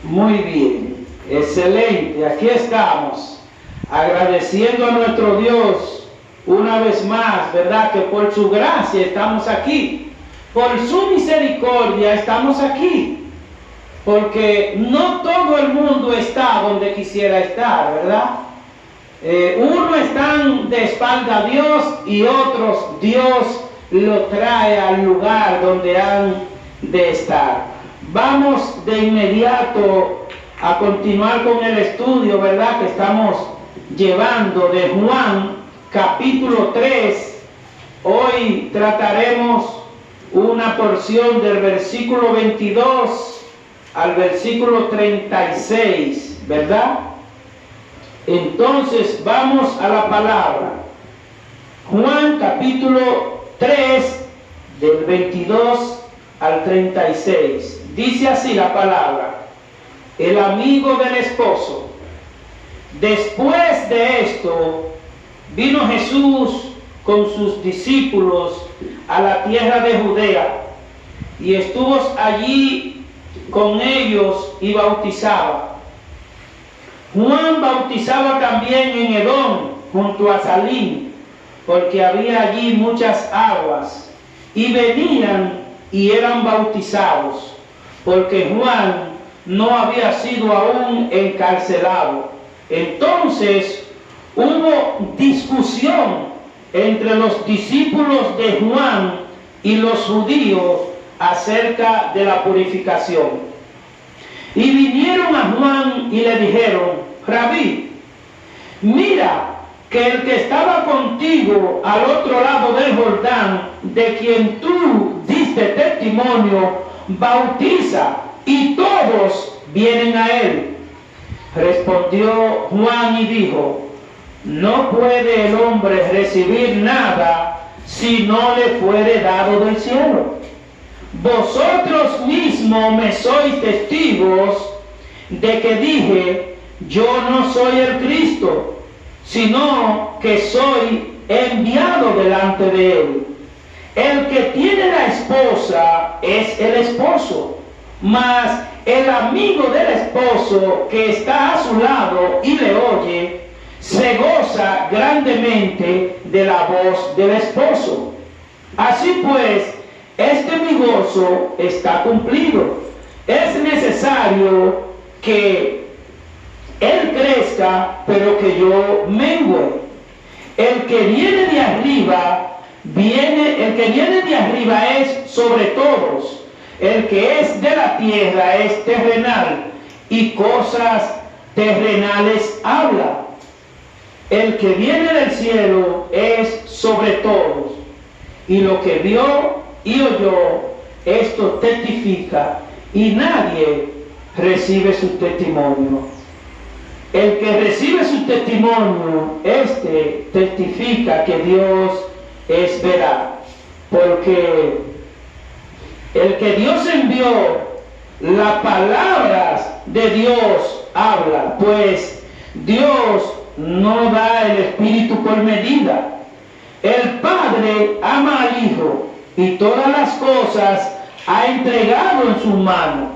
Muy bien, excelente. Aquí estamos, agradeciendo a nuestro Dios una vez más, ¿verdad? Que por su gracia estamos aquí, por su misericordia estamos aquí, porque no todo el mundo está donde quisiera estar, ¿verdad? Unos están de espalda a Dios y otros Dios lo trae al lugar donde han de estar. Vamos de inmediato a continuar con el estudio, ¿verdad? Que estamos llevando de Juan capítulo 3. Hoy trataremos una porción del versículo 22 al versículo 36, ¿verdad? Entonces vamos a la palabra. Juan capítulo 3 del 22 al 36. Dice así la palabra: el amigo del esposo. Después de esto, vino Jesús con sus discípulos a la tierra de Judea, y estuvo allí con ellos y bautizaba. Juan bautizaba también en Edom, junto a Salim, porque había allí muchas aguas, y venían y eran bautizados, porque Juan no había sido aún encarcelado. Entonces hubo discusión entre los discípulos de Juan y los judíos acerca de la purificación. Y vinieron a Juan y le dijeron: Rabí, mira que el que estaba contigo al otro lado del Jordán, de quien tú diste testimonio, bautiza, y todos vienen a él. Respondió Juan y dijo: no puede el hombre recibir nada si no le fuere dado del cielo. Vosotros mismos me sois testigos de que dije: yo no soy el Cristo, sino que soy enviado delante de él. El que tiene la esposa es el esposo, mas el amigo del esposo que está a su lado y le oye, se goza grandemente de la voz del esposo. Así pues, este mi gozo está cumplido. Es necesario que él crezca, pero que yo mengüe. El que viene de arriba es sobre todos. El que es de la tierra es terrenal, y cosas terrenales habla. El que viene del cielo es sobre todos, y lo que vio y oyó, esto testifica, y nadie recibe su testimonio. El que recibe su testimonio, este testifica que Dios es veraz, porque el que Dios envió, las palabras de Dios habla, pues Dios no da el Espíritu por medida. El Padre ama al Hijo y todas las cosas ha entregado en su mano.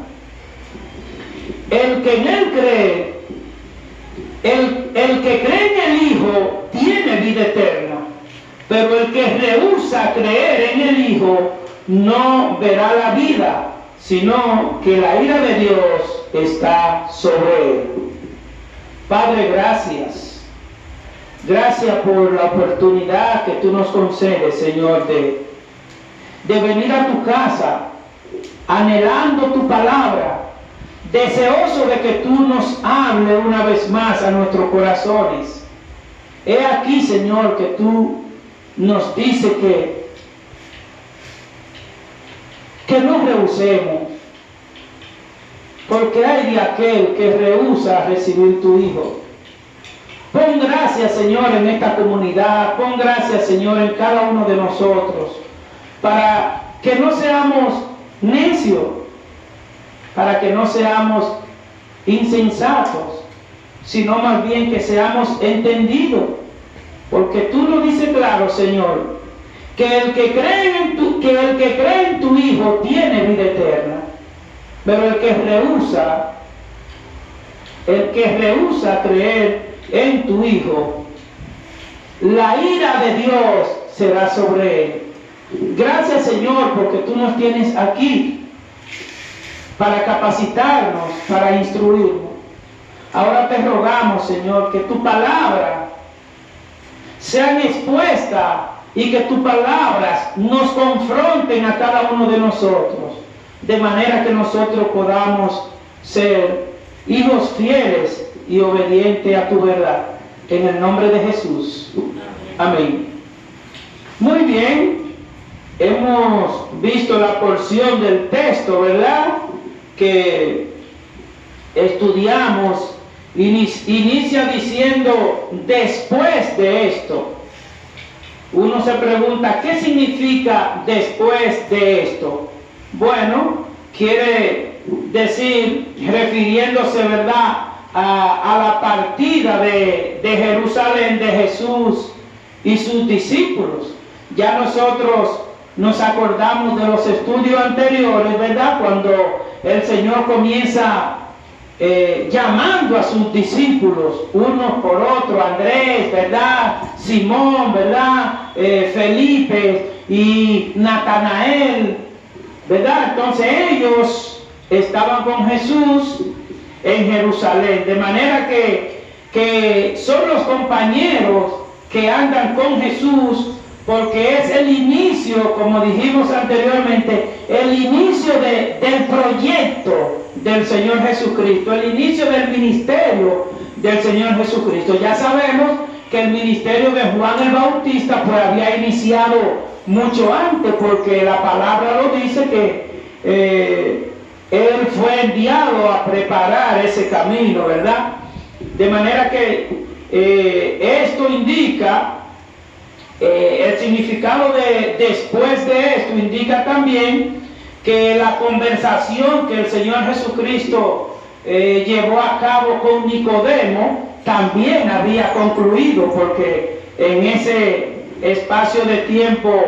El que en él cree, el que cree en el Hijo tiene vida eterna, pero el que rehúsa creer en el Hijo no verá la vida, sino que la ira de Dios está sobre él. Padre, gracias. Gracias por la oportunidad que tú nos concedes, Señor, de venir a tu casa, anhelando tu palabra, deseoso de que tú nos hables una vez más a nuestros corazones. He aquí, Señor, que tú nos dices que no rehusemos, porque hay de aquel que rehúsa recibir tu Hijo. Pon gracias, Señor, en esta comunidad. Pon gracias, Señor, en cada uno de nosotros, para que no seamos necios, para que no seamos insensatos, sino más bien que seamos entendidos. Porque tú nos dices claro, Señor, que el que cree en tu Hijo tiene vida eterna, pero el que rehúsa creer en tu Hijo, la ira de Dios será sobre él. Gracias, Señor, porque tú nos tienes aquí para capacitarnos, para instruirnos. Ahora te rogamos, Señor, que tu palabra sean expuestas y que tus palabras nos confronten a cada uno de nosotros, de manera que nosotros podamos ser hijos fieles y obedientes a tu verdad. En el nombre de Jesús. Amén. Muy bien, hemos visto la porción del texto, ¿verdad?, que estudiamos. Inicia diciendo, después de esto. Uno se pregunta, ¿qué significa después de esto? Bueno, quiere decir, refiriéndose, ¿verdad?, a la partida de Jerusalén de Jesús y sus discípulos. Ya nosotros nos acordamos de los estudios anteriores, ¿verdad?, cuando el Señor comienza llamando a sus discípulos, unos por otros, Andrés, ¿verdad?, Simón, ¿verdad?, Felipe y Natanael, ¿verdad? Entonces ellos estaban con Jesús en Jerusalén, de manera que son los compañeros que andan con Jesús, porque es el inicio, como dijimos anteriormente, el inicio del proyecto del Señor Jesucristo, el inicio del ministerio del Señor Jesucristo. Ya sabemos que el ministerio de Juan el Bautista pues había iniciado mucho antes, porque la palabra lo dice que él fue enviado a preparar ese camino, ¿verdad? De manera que esto indica, el significado de después de esto indica también que la conversación que el Señor Jesucristo llevó a cabo con Nicodemo también había concluido, porque en ese espacio de tiempo,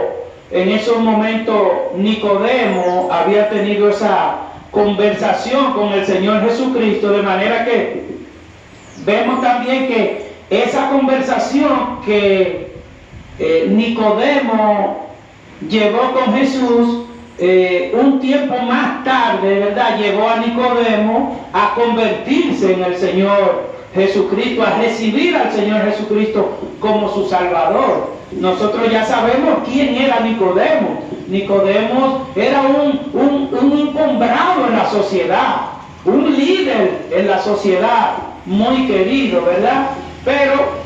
en esos momentos, Nicodemo había tenido esa conversación con el Señor Jesucristo, de manera que vemos también que esa conversación que Nicodemo llevó con Jesús, un tiempo más tarde, ¿verdad?, llevó a Nicodemo a convertirse en el Señor Jesucristo, a recibir al Señor Jesucristo como su Salvador. Nosotros ya sabemos quién era Nicodemo. Nicodemo era un encumbrado en la sociedad, un líder en la sociedad, muy querido, ¿verdad? Pero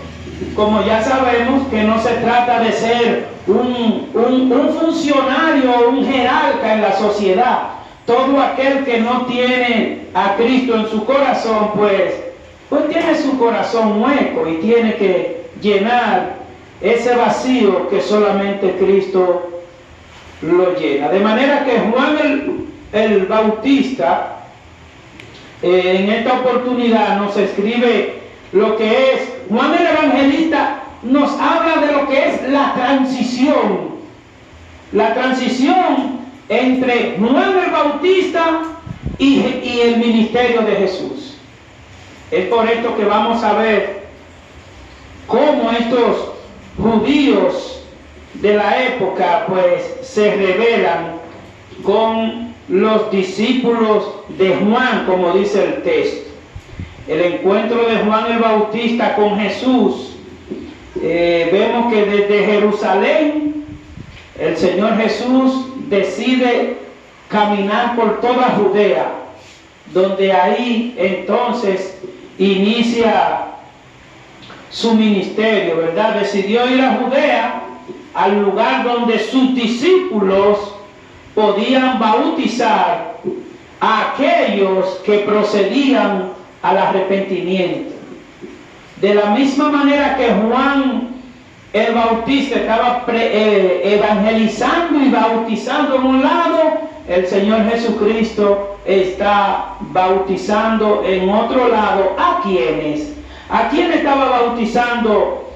como ya sabemos que no se trata de ser un funcionario o un jerarca en la sociedad. Todo aquel que no tiene a Cristo en su corazón, pues tiene su corazón hueco y tiene que llenar ese vacío que solamente Cristo lo llena. De manera que Juan el Bautista en esta oportunidad nos escribe lo que es, Juan el Evangelista nos habla de lo que es la transición entre Juan el Bautista y el ministerio de Jesús. Es por esto que vamos a ver cómo estos judíos de la época pues se rebelan con los discípulos de Juan, como dice el texto. El encuentro de Juan el Bautista con Jesús, vemos que desde Jerusalén el Señor Jesús decide caminar por toda Judea, donde ahí entonces inicia su ministerio, ¿verdad? Decidió ir a Judea, al lugar donde sus discípulos podían bautizar a aquellos que procedían al arrepentimiento. De la misma manera que Juan el Bautista estaba evangelizando y bautizando en un lado, el Señor Jesucristo está bautizando en otro lado. ¿A quiénes? ¿A quién estaba bautizando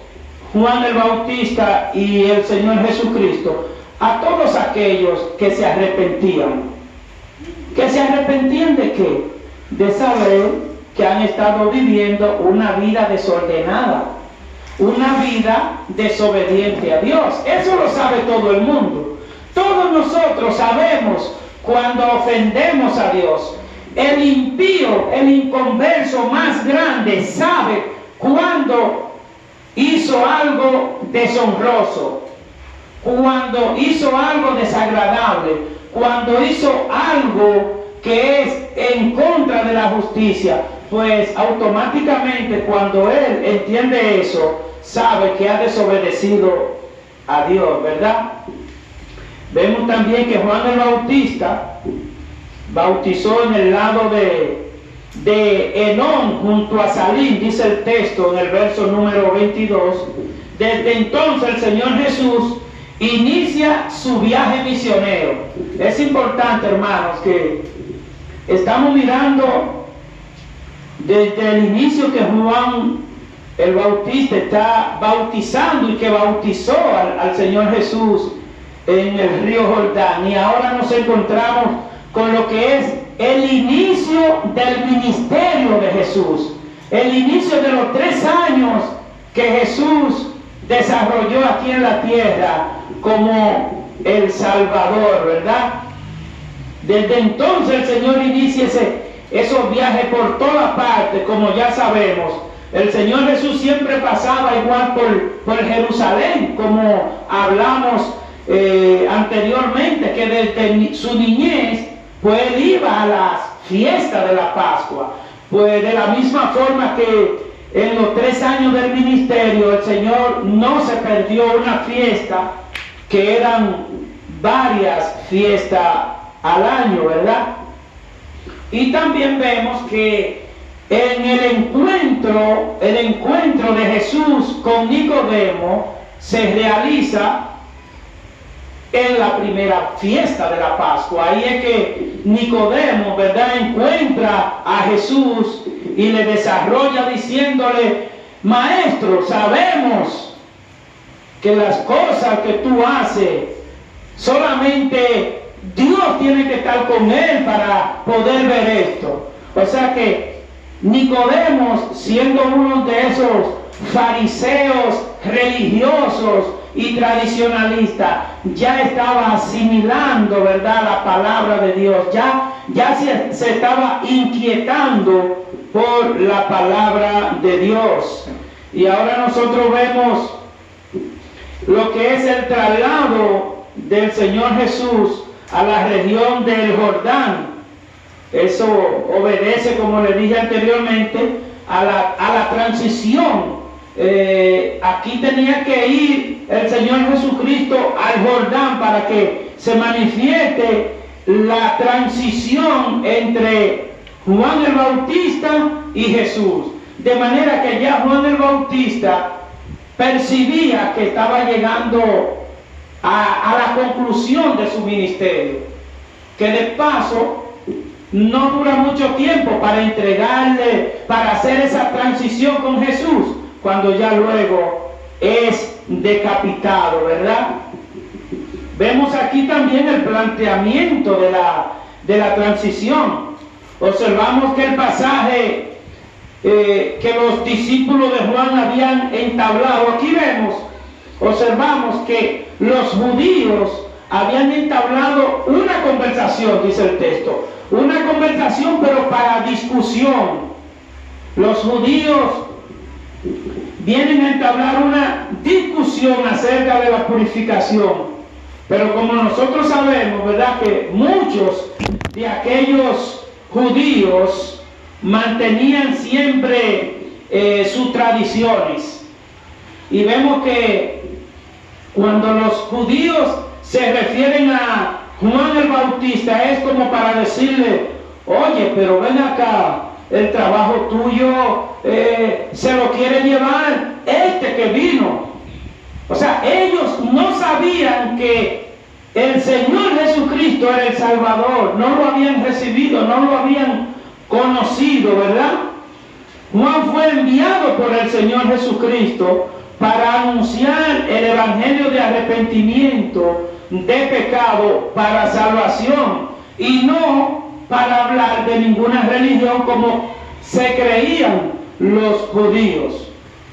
Juan el Bautista y el Señor Jesucristo? A todos aquellos que se arrepentían. ¿Que se arrepentían de qué? De saber que han estado viviendo una vida desordenada, una vida desobediente a Dios. Eso lo sabe todo el mundo. Todos nosotros sabemos cuando ofendemos a Dios. El impío, el inconverso más grande, sabe cuando hizo algo deshonroso, cuando hizo algo desagradable, cuando hizo algo que es en contra de la justicia. Pues automáticamente cuando él entiende eso, sabe que ha desobedecido a Dios, ¿verdad? Vemos también que Juan el Bautista bautizó en el lado de Enón junto a Salim, dice el texto en el verso número 22. Desde entonces el Señor Jesús inicia su viaje misionero. Es importante, hermanos, que estamos mirando desde el inicio que Juan el Bautista está bautizando y que bautizó al Señor Jesús en el río Jordán, y ahora nos encontramos con lo que es el inicio del ministerio de Jesús, el inicio de los 3 años que Jesús desarrolló aquí en la tierra como el Salvador, ¿verdad? Desde entonces el Señor inicia esos viajes por toda parte, como ya sabemos. El Señor Jesús siempre pasaba igual por Jerusalén, como hablamos anteriormente, que desde su niñez, pues él iba a las fiestas de la Pascua. Pues de la misma forma que en los 3 años del ministerio, el Señor no se perdió una fiesta, que eran varias fiestas al año, ¿verdad? Y también vemos que en el encuentro de Jesús con Nicodemo se realiza en la primera fiesta de la Pascua. Ahí es que Nicodemo, ¿verdad?, encuentra a Jesús y le desarrolla diciéndole: Maestro, sabemos que las cosas que tú haces, solamente Dios tiene que estar con él para poder ver esto. O sea que Nicodemo, siendo uno de esos fariseos religiosos y tradicionalistas, ya estaba asimilando, ¿verdad?, la palabra de Dios, ya se estaba inquietando por la palabra de Dios. Y ahora nosotros vemos lo que es el traslado del Señor Jesús a la región del Jordán. Eso obedece, como le dije anteriormente, a la transición. Aquí tenía que ir el Señor Jesucristo al Jordán para que se manifieste la transición entre Juan el Bautista y Jesús. De manera que ya Juan el Bautista percibía que estaba llegando a la conclusión de su ministerio, que de paso no dura mucho tiempo para entregarle, para hacer esa transición con Jesús, cuando ya luego es decapitado, ¿verdad? Vemos aquí también el planteamiento de la transición. Observamos que el pasaje que los discípulos de Juan habían entablado, aquí observamos que los judíos habían entablado una conversación, dice el texto, una conversación pero para discusión. Los judíos vienen a entablar una discusión acerca de la purificación, pero como nosotros sabemos, ¿verdad?, que muchos de aquellos judíos mantenían siempre sus tradiciones, y vemos que cuando los judíos se refieren a Juan el Bautista es como para decirle: oye, pero ven acá, el trabajo tuyo se lo quiere llevar este que vino. O sea, ellos no sabían que el Señor Jesucristo era el Salvador, no lo habían recibido, no lo habían conocido, ¿verdad? Juan fue enviado por el Señor Jesucristo para anunciar el evangelio de arrepentimiento de pecado para salvación, y no para hablar de ninguna religión como se creían los judíos.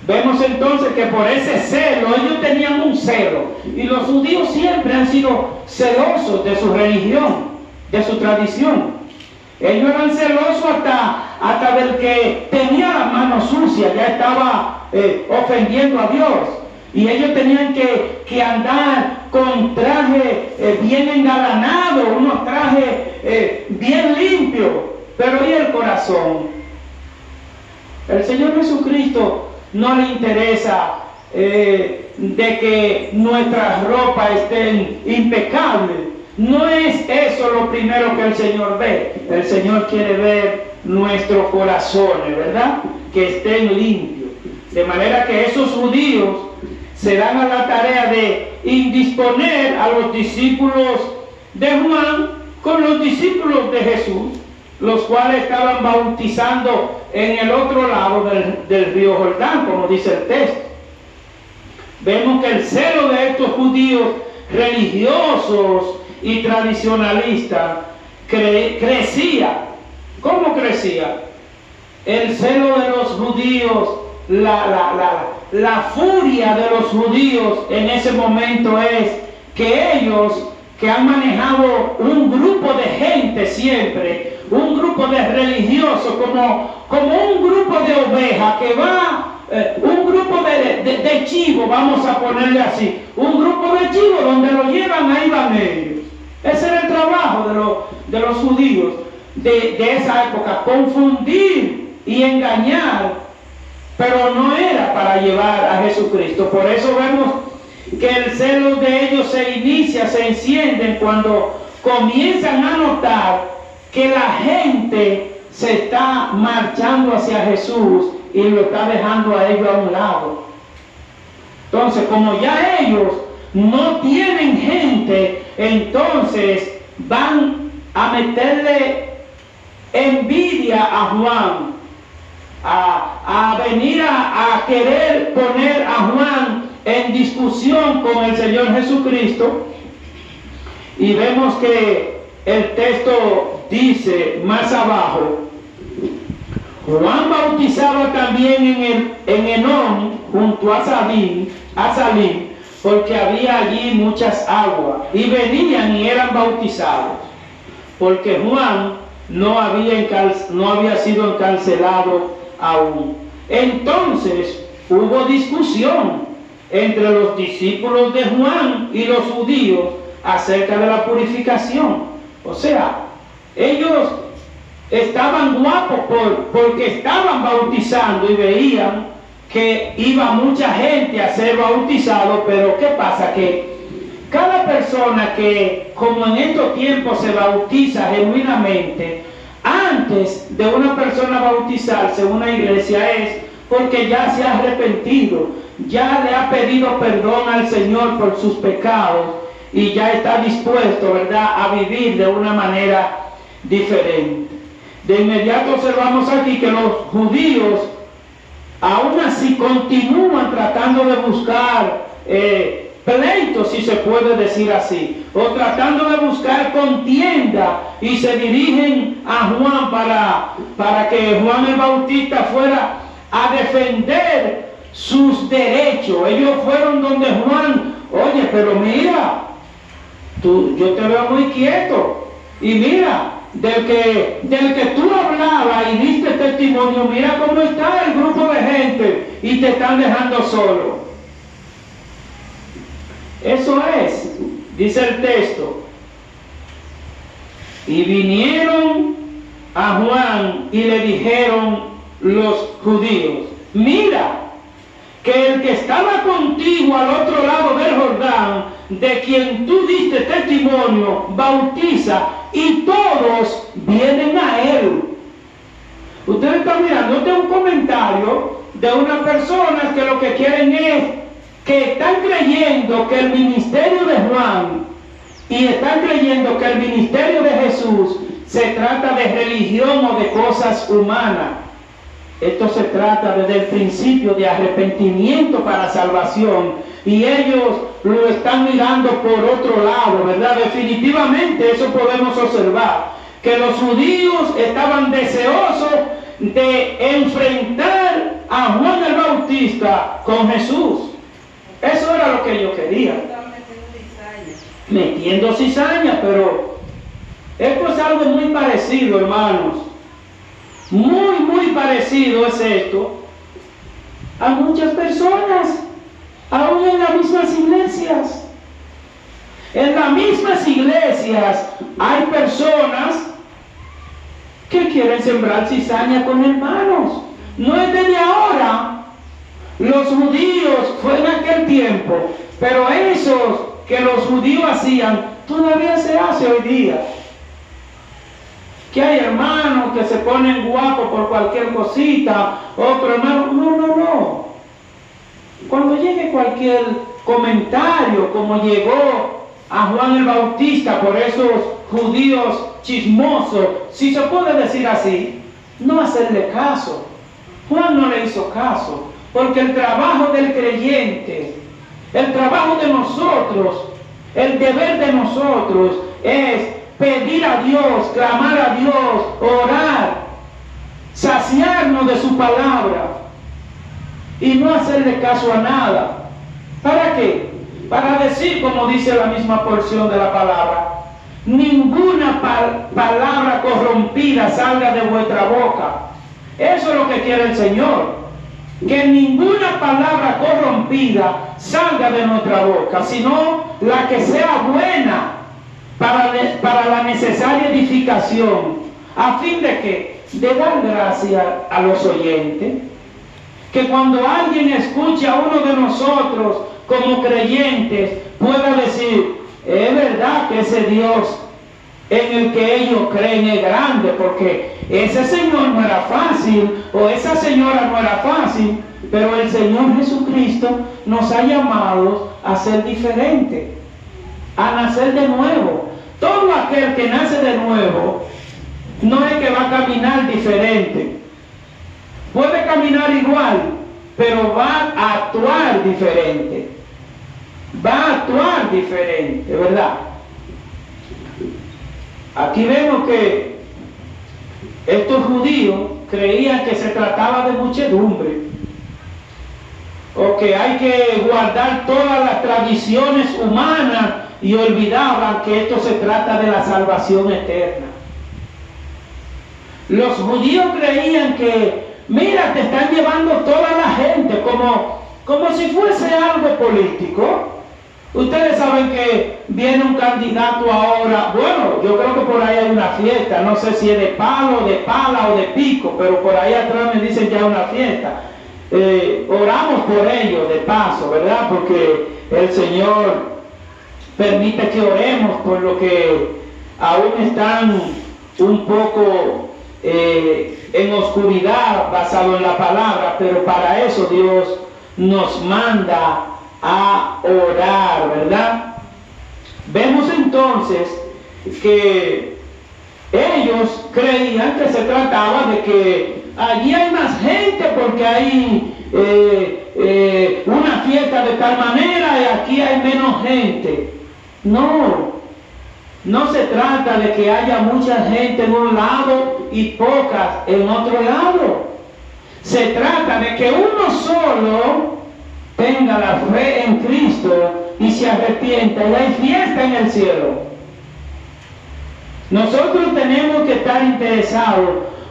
Vemos entonces que por ese celo, ellos tenían un celo, y los judíos siempre han sido celosos de su religión, de su tradición. Ellos eran celosos hasta del que tenía las manos sucias, ya estaba ofendiendo a Dios. Y ellos tenían que andar con traje bien engalanado, unos trajes bien limpios. Pero ¿y el corazón? El Señor Jesucristo no le interesa de que nuestras ropas estén impecables. No es eso lo primero que el Señor ve. El Señor quiere ver nuestros corazones, ¿verdad? Que estén limpios. De manera que esos judíos se dan a la tarea de indisponer a los discípulos de Juan con los discípulos de Jesús, los cuales estaban bautizando en el otro lado del río Jordán, como dice el texto. Vemos que el celo de estos judíos religiosos y tradicionalistas crecía. ¿Cómo crecía? El celo de los judíos, la furia de los judíos en ese momento es que ellos, que han manejado un grupo de gente siempre, un grupo de religiosos, como un grupo de ovejas que va, un grupo de chivo, vamos a ponerle así, un grupo de chivo donde lo llevan, ahí van ellos. Ese era el trabajo de los judíos de esa época, confundir y engañar, pero no era para llevar a Jesucristo. Por eso vemos que el celo de ellos se inicia, se enciende cuando comienzan a notar que la gente se está marchando hacia Jesús y lo está dejando a ellos a un lado. Entonces, como ya ellos no tienen gente, entonces van a meterle envidia a Juan, a venir a querer poner a Juan en discusión con el Señor Jesucristo. Y vemos que el texto dice más abajo: Juan bautizaba también en Enón, junto a Salim, porque había allí muchas aguas, y venían y eran bautizados, porque Juan no había sido encarcelado aún. Entonces hubo discusión entre los discípulos de Juan y los judíos acerca de la purificación. O sea, ellos estaban guapos porque estaban bautizando y veían que iba mucha gente a ser bautizado, pero ¿qué pasa? Que cada persona que, como en estos tiempos, se bautiza genuinamente, antes de una persona bautizarse en una iglesia, es porque ya se ha arrepentido, ya le ha pedido perdón al Señor por sus pecados y ya está dispuesto, ¿verdad?, a vivir de una manera diferente. De inmediato observamos aquí que los judíos aún así continúan tratando de buscar pleitos, si se puede decir así, o tratando de buscar contienda, y se dirigen a Juan para que Juan el Bautista fuera a defender sus derechos. Ellos fueron donde Juan: oye, pero mira, yo te veo muy quieto, y mira, del que tú hablabas y diste testimonio, mira cómo está el grupo de gente y te están dejando solo. Eso es, dice el texto: y vinieron a Juan y le dijeron los judíos: mira, que el que estaba contigo al otro lado del Jordán, de quien tú diste testimonio, bautiza, y todos vienen a él. Ustedes están mirando, este es un comentario de una persona que lo que quieren es que están creyendo que el ministerio de Juan y están creyendo que el ministerio de Jesús se trata de religión o de cosas humanas. Esto se trata desde el principio de arrepentimiento para salvación, y ellos lo están mirando por otro lado, ¿verdad? Definitivamente eso podemos observar, que los judíos estaban deseosos de enfrentar a Juan el Bautista con Jesús. Eso era lo que ellos querían. Metiendo cizaña, pero esto es algo muy parecido, hermanos. Muy parecido es esto a muchas personas, aún en las mismas iglesias. En las mismas iglesias hay personas que quieren sembrar cizaña con hermanos. No es desde ahora. Los judíos fue en aquel tiempo, pero eso que los judíos hacían todavía se hace hoy día. Que hay hermanos que se ponen guapos por cualquier cosita, otro hermano, no. Cuando llegue cualquier comentario, como llegó a Juan el Bautista por esos judíos chismosos, si se puede decir así, no hacerle caso. Juan no le hizo caso, porque el trabajo del creyente, el trabajo de nosotros, el deber de nosotros es pedir a Dios, clamar a Dios, orar, saciarnos de su palabra y no hacerle caso a nada. ¿Para qué? Para decir, como dice la misma porción de la palabra, ninguna palabra corrompida salga de vuestra boca. Eso es lo que quiere el Señor, que ninguna palabra corrompida salga de nuestra boca, sino la que sea buena para la necesaria edificación, a fin de que, de dar gracia a los oyentes, que cuando alguien escuche a uno de nosotros como creyentes, pueda decir, es verdad que ese Dios en el que ellos creen es grande, porque ese Señor no era fácil, o esa señora no era fácil, pero el Señor Jesucristo nos ha llamado a ser diferentes, a nacer de nuevo. Todo aquel que nace de nuevo no es que va a caminar diferente. Puede caminar igual, pero va a actuar diferente. Va a actuar diferente, ¿verdad? Aquí vemos que estos judíos creían que se trataba de muchedumbre, o que hay que guardar todas las tradiciones humanas, y olvidaban que esto se trata de la salvación eterna. Los judíos creían que, mira, te están llevando toda la gente, como si fuese algo político. Ustedes saben que viene un candidato ahora, bueno, yo creo que por ahí hay una fiesta, no sé si es de palo, de pala o de pico, pero por ahí atrás me dicen ya una fiesta. Oramos por ellos de paso, ¿verdad? Porque el Señor permite que oremos por lo que aún están un poco en oscuridad basado en la palabra, pero para eso Dios nos manda a orar, ¿verdad? Vemos entonces que ellos creían que se trataba de que allí hay más gente porque hay una fiesta de tal manera y aquí hay menos gente. No se trata de que haya mucha gente en un lado y pocas en otro lado. Se trata de que uno solo tenga la fe en Cristo y se arrepienta, y hay fiesta en el cielo. Nosotros tenemos que estar interesados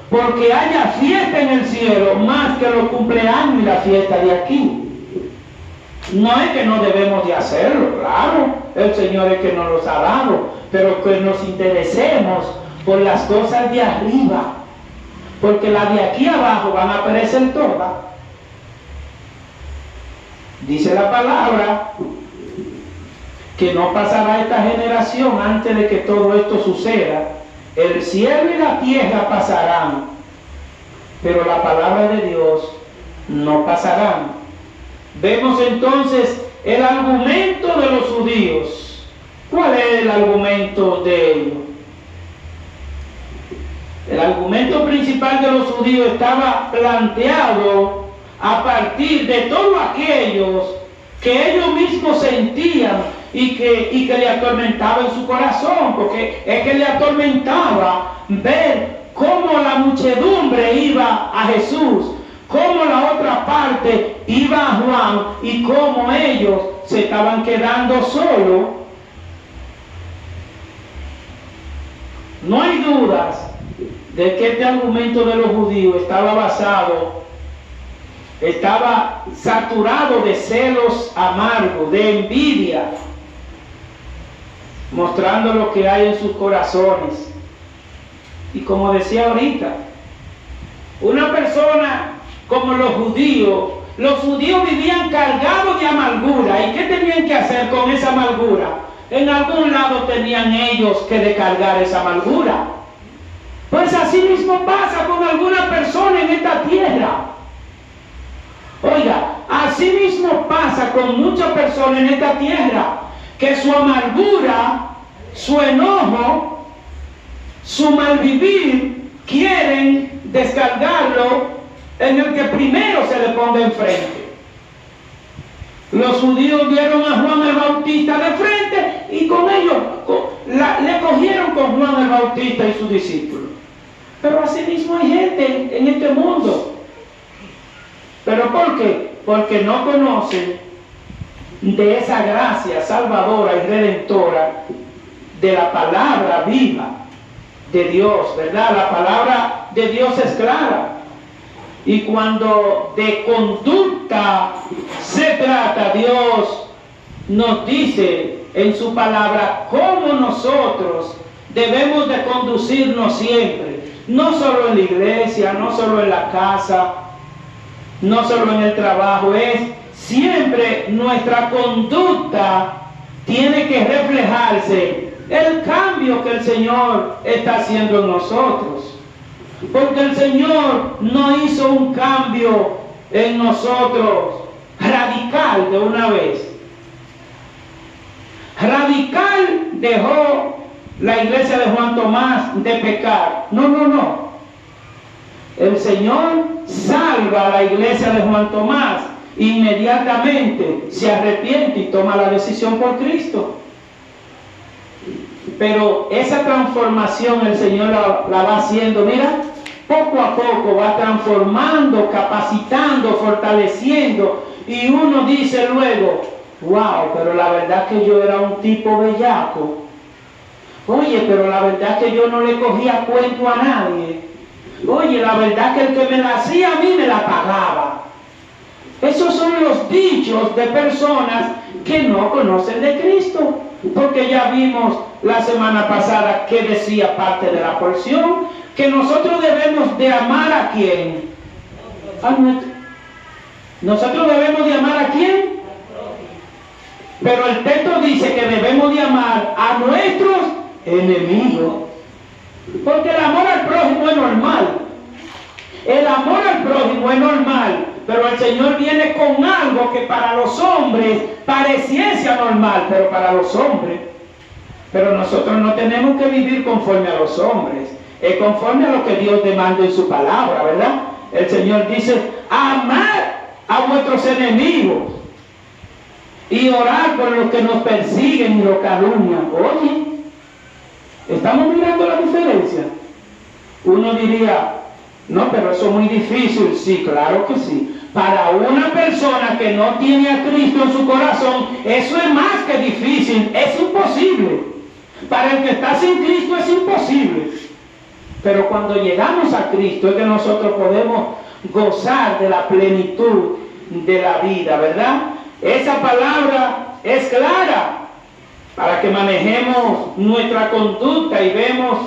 porque haya fiesta en el cielo más que los cumpleaños y la fiesta de aquí. No es que no debemos de hacerlo, claro, el Señor es que nos los ha dado, pero que nos interesemos por las cosas de arriba, porque las de aquí abajo van a perecer todas. Dice la palabra que no pasará esta generación antes de que todo esto suceda. El cielo y la tierra pasarán, pero la palabra de Dios no pasarán. Vemos entonces el argumento de los judíos. ¿Cuál es el argumento de ellos? El argumento principal de los judíos estaba planteado a partir de todos aquellos que ellos mismos sentían y que le atormentaba en su corazón, porque es que le atormentaba ver cómo la muchedumbre iba a Jesús, cómo la otra parte iba a Juan y cómo ellos se estaban quedando solos. No hay dudas de que este argumento de los judíos estaba saturado de celos amargos, de envidia, mostrando lo que hay en sus corazones. Y como decía ahorita, una persona como los judíos vivían cargados de amargura. ¿Y qué tenían que hacer con esa amargura? En algún lado tenían ellos que descargar esa amargura. Pues así mismo pasa con alguna persona en esta tierra. Oiga, así mismo pasa con muchas personas en esta tierra, que su amargura, su enojo, su malvivir, quieren descargarlo en el que primero se le ponga enfrente. Los judíos vieron a Juan el Bautista de frente y con ellos le cogieron con Juan el Bautista y sus discípulos. Pero así mismo hay gente en este mundo. ¿Pero por qué? Porque no conocen de esa gracia salvadora y redentora de la palabra viva de Dios, ¿verdad? La palabra de Dios es clara. Y cuando de conducta se trata, Dios nos dice en su palabra cómo nosotros debemos de conducirnos siempre. No solo en la iglesia, no solo en la casa, no solo en el trabajo, es siempre nuestra conducta tiene que reflejarse el cambio que el Señor está haciendo en nosotros. Porque el Señor no hizo un cambio en nosotros radical de una vez. Radical dejó la iglesia de Juan Tomás de pecar. No. El Señor salva a la iglesia de Juan Tomás. Inmediatamente se arrepiente y toma la decisión por Cristo. Pero esa transformación el Señor la va haciendo, mira, poco a poco va transformando, capacitando, fortaleciendo. Y uno dice luego, wow, pero la verdad que yo era un tipo bellaco. Oye, pero la verdad que yo no le cogía cuento a nadie. Oye, la verdad que el que me la hacía a mí me la pagaba. Esos son los dichos de personas que no conocen de Cristo. Porque ya vimos la semana pasada que decía parte de la porción, que nosotros debemos de amar a quién. Nosotros debemos de amar a quién. Pero el texto dice que debemos de amar a nuestros enemigos. Porque el amor al prójimo es normal. El amor al prójimo es normal. Pero el Señor viene con algo que para los hombres pareciese anormal, pero para los hombres. Pero nosotros no tenemos que vivir conforme a los hombres, es conforme a lo que Dios demanda en su palabra, ¿verdad? El Señor dice, amad a vuestros enemigos y orar por los que nos persiguen y nos calumnian. Oye, ¿estamos mirando la diferencia? Uno diría, no, pero eso es muy difícil. Sí, claro que sí. Para una persona que no tiene a Cristo en su corazón, eso es más que difícil, es imposible. Para el que está sin Cristo es imposible. Pero cuando llegamos a Cristo es que nosotros podemos gozar de la plenitud de la vida, ¿verdad? Esa palabra es clara para que manejemos nuestra conducta y vemos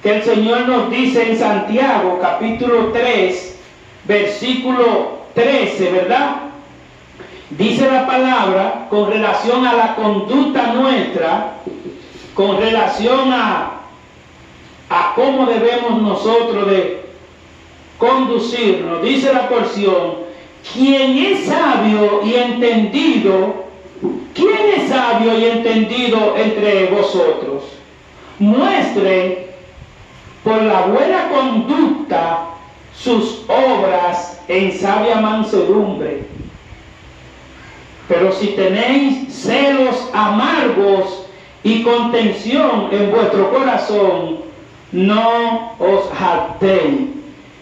que el Señor nos dice en Santiago capítulo 3, versículo 13, ¿verdad? Dice la palabra con relación a la conducta nuestra, con relación a cómo debemos nosotros de conducirnos. Dice la porción, ¿quién es sabio y entendido? ¿Quién es sabio y entendido entre vosotros? Muestre por la buena conducta sus obras en sabia mansedumbre. Pero si tenéis celos amargos y contención en vuestro corazón, no os jactéis,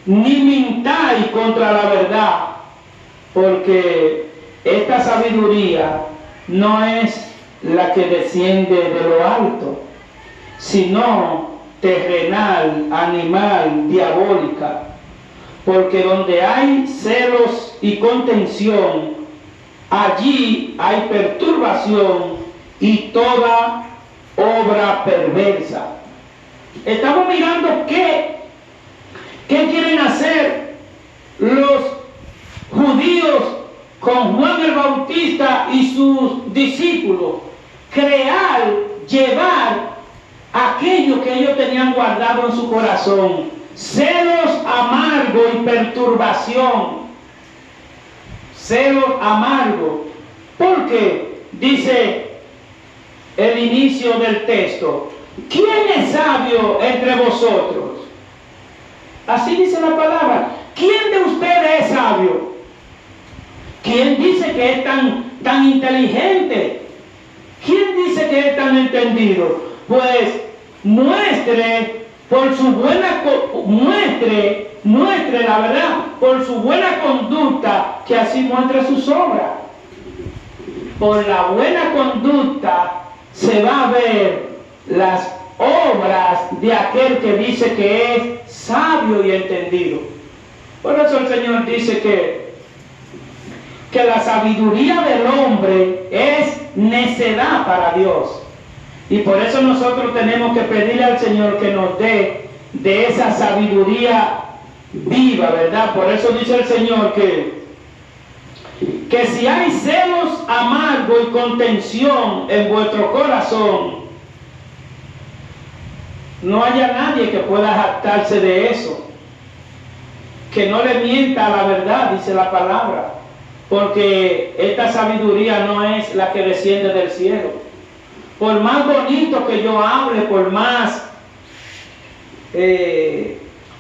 ni mintáis contra la verdad, porque esta sabiduría no es la que desciende de lo alto, sino terrenal, animal, diabólica. Porque donde hay celos y contención, allí hay perturbación y toda obra perversa. Estamos mirando qué quieren hacer los judíos con Juan el Bautista y sus discípulos. Crear, llevar aquello que ellos tenían guardado en su corazón. Celos amargos y perturbación. Celos amargos. Porque dice el inicio del texto: ¿quién es sabio entre vosotros? Así dice la palabra. ¿Quién de ustedes es sabio? ¿Quién dice que es tan inteligente? ¿Quién dice que es tan entendido? Pues muestre la verdad por su buena conducta, que así muestre sus obras. Por la buena conducta se va a ver las obras de aquel que dice que es sabio y entendido. Por eso el Señor dice que la sabiduría del hombre es necedad para Dios. Y por eso nosotros tenemos que pedirle al Señor que nos dé de esa sabiduría viva, ¿verdad? Por eso dice el Señor que si hay celos amargos y contención en vuestro corazón, no haya nadie que pueda jactarse de eso. Que no le mienta a la verdad, dice la palabra. Porque esta sabiduría no es la que desciende del cielo. Por más bonito que yo hable, por más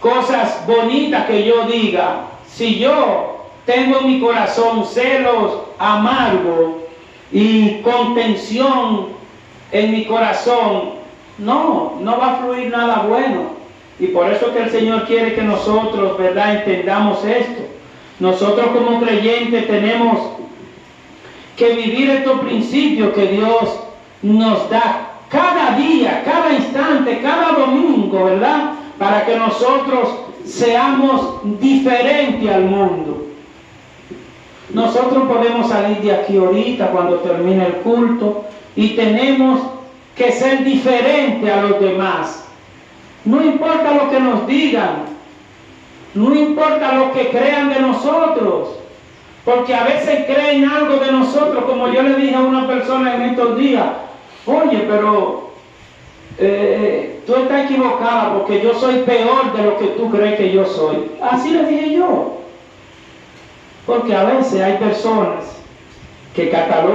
cosas bonitas que yo diga, si yo tengo en mi corazón celos amargos y contención en mi corazón, no va a fluir nada bueno. Y por eso que el Señor quiere que nosotros, ¿verdad?, entendamos esto. Nosotros como creyentes tenemos que vivir estos principios que Dios nos da cada día, cada instante, cada domingo, ¿verdad? Para que nosotros seamos diferentes al mundo. Nosotros podemos salir de aquí ahorita cuando termine el culto y tenemos que ser diferentes a los demás. No importa lo que nos digan, no importa lo que crean de nosotros, porque a veces creen algo de nosotros, como yo le dije a una persona en estos días: oye, pero tú estás equivocada porque yo soy peor de lo que tú crees que yo soy. Así le dije yo. Porque a veces hay personas que catalogan